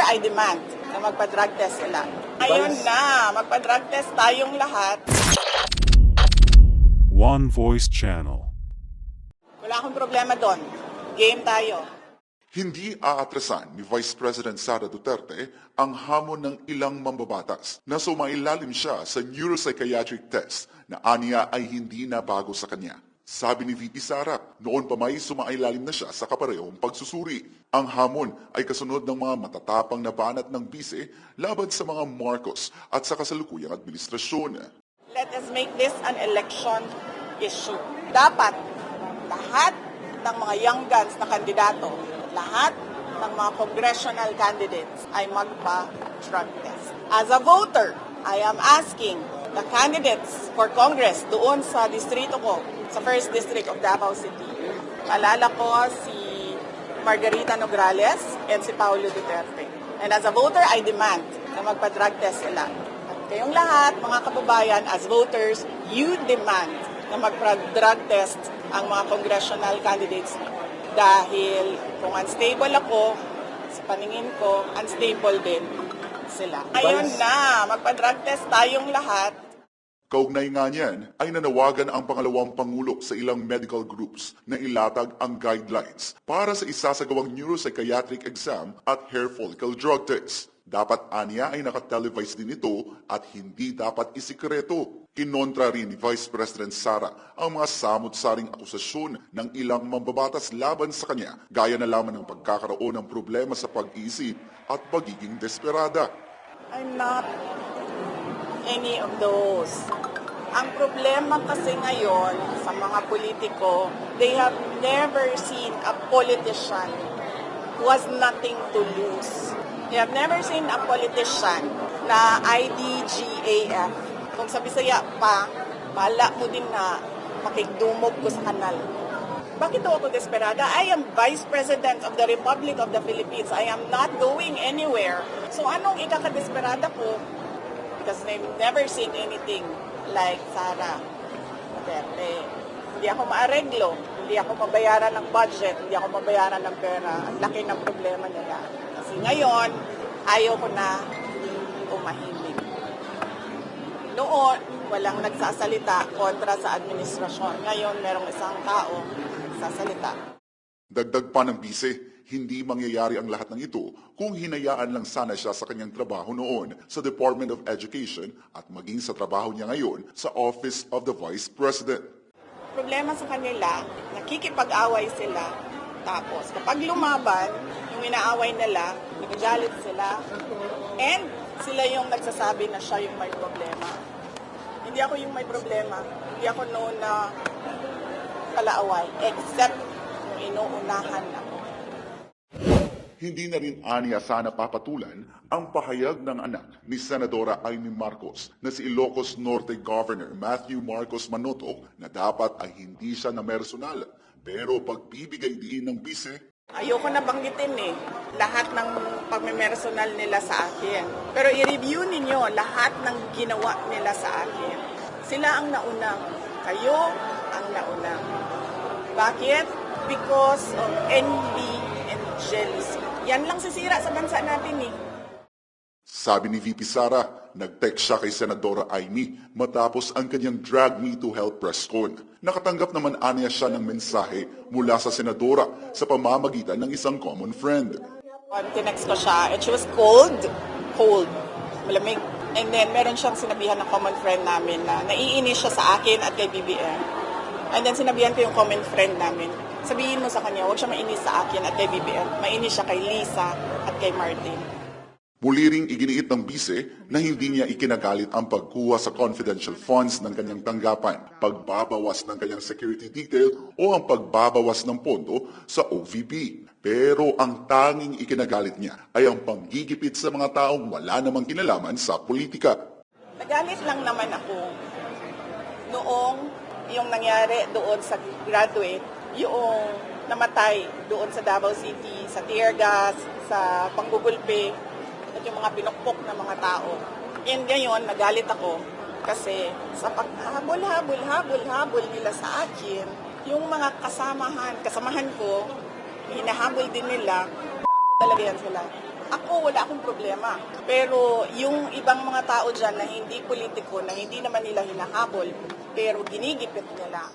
I demand na magpa-drug test sila. Ngayon na, magpa-drug test tayong lahat. One Voice Channel. Wala akong problema doon. Game tayo. Hindi aatrasan ni Vice President Sara Duterte ang hamon ng ilang mambabatas na sumailalim siya sa neuropsychiatric test na aniya ay hindi na bago sa kanya. Sabi ni VP Sara, noon pa may sumailalim na siya sa kaparehong pagsusuri. Ang hamon ay kasunod ng mga matatapang na banat ng bise laban sa mga Marcos at sa kasalukuyang administrasyon. Let us make this an election issue. Dapat lahat ng mga young guns na kandidato, lahat ng mga congressional candidates ay magpa-drug test. As a voter, I am asking the candidates for Congress doon sa distrito ko, sa 1st District of Davao City. Alala ko si Margarita Nograles and si Paulo Duterte. And as a voter, I demand na magpa-drug test sila. At kayong lahat, mga kababayan, as voters, you demand na magpa-drug test ang mga congressional candidates dahil kung unstable ako, sa paningin ko, unstable din sila. Ngayon na, magpa-drug test tayong lahat. Kaugnay nga niyan ay nanawagan ang pangalawang pangulo sa ilang medical groups na ilatag ang guidelines para sa isasagawang neuropsychiatric exam at hair follicle drug test. Dapat aniya ay nakatelevise din ito at hindi dapat isikreto. Kinontra rin ni Vice President Sara ang mga samot-saring akusasyon ng ilang mambabatas laban sa kanya, gaya na lamang ng pagkakaroon ng problema sa pag-iisip at pagiging desperada. I'm not any of those. Ang problema kasi ngayon sa mga politiko, they have never seen a politician who has nothing to lose. They have never seen a politician na IDGAF. Kung sa Bisaya pa, bala mo din na makigdumog ko sa kanal. Bakit ako desperada? I am Vice President of the Republic of the Philippines. I am not going anywhere. So anong ikakadesperada ko? Because they've never seen anything like Sara Duterte. Hindi ako maareglo, hindi ako mabayaran ng budget, hindi ako mabayaran ng pera. Ang laki ng problema nila. Kasi ngayon, ayaw ko na umahimik. Noon, walang nagsasalita kontra sa administrasyon. Ngayon, merong isang tao nagsasalita. Dagdag pa ng bise, hindi mangyayari ang lahat ng ito kung hinayaan lang sana siya sa kanyang trabaho noon sa Department of Education at maging sa trabaho niya ngayon sa Office of the Vice President. Problema sa kanila, nakikipag-away sila. Tapos, kapag lumaban, yung inaaway nila, nagagalit sila, and sila yung nagsasabi na siya yung may problema. Hindi ako yung may problema. Hindi ako noon na kalaaway, except yung inuunahan ako. Hindi na rin aniya sana papatulan ang pahayag ng anak ni Senadora Amy Marcos na si Ilocos Norte Governor Matthew Marcos Manotoc na dapat ay hindi siya na personal pero pagbibigay diin ng bise. Ayoko na banggitin lahat ng pagmemersonal nila sa akin. Pero i-review ninyo lahat ng ginawa nila sa akin. Sila ang naunang. Kayo ang naunang. Bakit? Because of envy and jealousy. Yan lang sisira sa bansa natin Sabi ni VP Sara, nag-text siya kay Senadora Amy matapos ang kanyang Drag Me to Hell press con. Nakatanggap naman aniya siya ng mensahe mula sa Senadora sa pamamagitan ng isang common friend. Tinext ko siya and she was cold, malamig. And then meron siyang sinabihan ng common friend namin na naiinis siya sa akin at kay BBM. And then sinabihan ko yung common friend namin, sabihin mo sa kanya, huwag siya mainis sa akin at kay BBM. Mainis siya kay Lisa at kay Martin. Muli ring iginiit ng bise na hindi niya ikinagalit ang pagkuha sa confidential funds ng kanyang tanggapan, pagbabawas ng kanyang security detail o ang pagbabawas ng pondo sa OVP. Pero ang tanging ikinagalit niya ay ang panggigipit sa mga taong wala namang kinalaman sa politika. Nagalit lang naman ako noong yung nangyari doon sa graduate, yung namatay doon sa Davao City, sa tear gas, sa panggugulpi, at yung mga pinukpok na mga tao. And ngayon, nagalit ako kasi sa paghabol-habol nila sa akin, yung mga kasamahan ko, hinahabol din nila, talaga yan sila. Ako, wala akong problema. Pero yung ibang mga tao dyan na hindi politiko, na hindi naman nila hinahabol, pero ginigipit nila.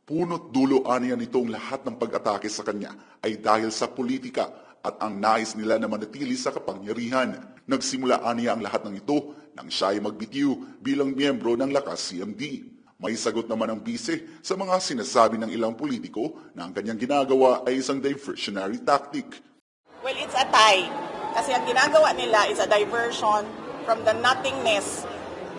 Punot dulo aniya nitong lahat ng pag-atake sa kanya ay dahil sa politika at ang nais nila na manatili sa kapangyarihan. Nagsimula aniya ang lahat ng ito nang siya ay magbitiw bilang miyembro ng Lakas CMD. May sagot naman ang bise sa mga sinasabi ng ilang politiko na ang kanyang ginagawa ay isang diversionary tactic. Well, it's a tie. Kasi ang ginagawa nila is a diversion from the nothingness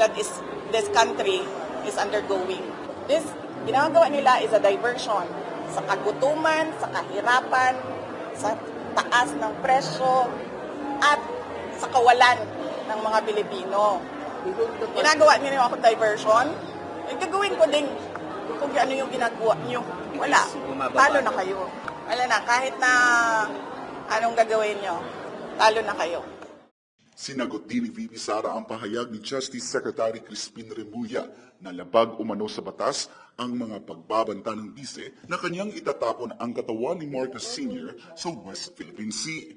that is this country is undergoing. This ginagawa nila is a diversion sa kagutuman, sa kahirapan, sa taas ng presyo, at sa kawalan ng mga Pilipino. Ginagawa nila ako diversion, gagawin ko din kung ano yung ginagawa nyo. Wala. Talo na kayo. Wala na. Kahit na anong gagawin nyo, talo na kayo. Sinagot din ni VP Sara ang pahayag ni Justice Secretary Crispin Remulla na labag umano sa batas ang mga pagbabanta ng bise na kanyang itatapon ang katawan ni Marcos Sr. sa West Philippine Sea.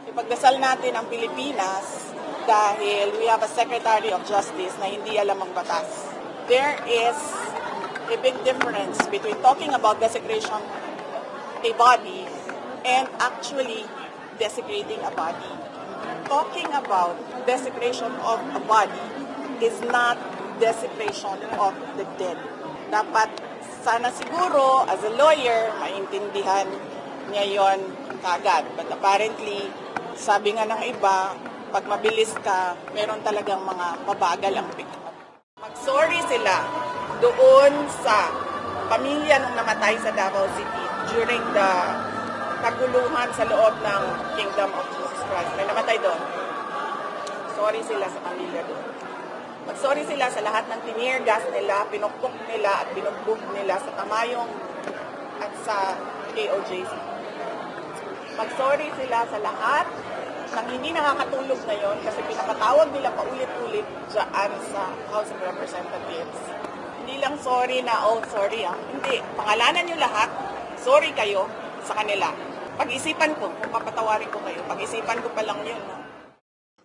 Ipagdasal natin ang Pilipinas dahil we have a Secretary of Justice na hindi alam ang batas. There is a big difference between talking about desecration a body and actually desecrating a body. Talking about desecration of a body is not desecration of the dead. Dapat sana siguro as a lawyer maintindihan niya yon kagad. But apparently, sabi nga ng iba, pag mabilis ka, meron talagang mga mabagal ang pick-up. Mag-sorry sila doon sa pamilya nung namatay sa Davao City during the kaguluhan sa loob ng Kingdom of Jesus Christ. May namatay doon. Sorry sila sa pamilya doon. Mag-sorry sila sa lahat ng tinirgas nila, pinukpok nila at binugbog nila sa Tamayong at sa KOJC. Mag-sorry sila sa lahat ng hindi nakakatulog ngayon kasi pinapatawag nila paulit-ulit dyan sa House of Representatives. Hindi lang sorry na, oh sorry Hindi. Pangalanan nyo lahat, sorry kayo sa kanila. Pag-isipan ko, kung papatawarin ko kayo, pag-isipan ko pa lang yun.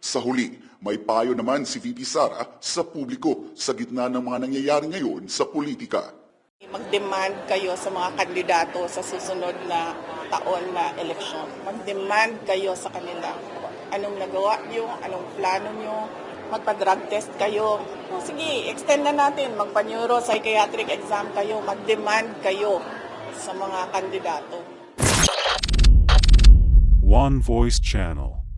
Sa huli, may payo naman si VP Sara sa publiko sa gitna ng mga nangyayari ngayon sa politika. Mag-demand kayo sa mga kandidato sa susunod na taon na eleksyon. Mag-demand kayo sa kanila. Anong nagawa nyo? Anong plano nyo? Magpa-drug test kayo. Sige, extend na natin. Magpa-neuropsychiatric exam kayo. Mag-demand kayo sa mga kandidato. One Voice Channel.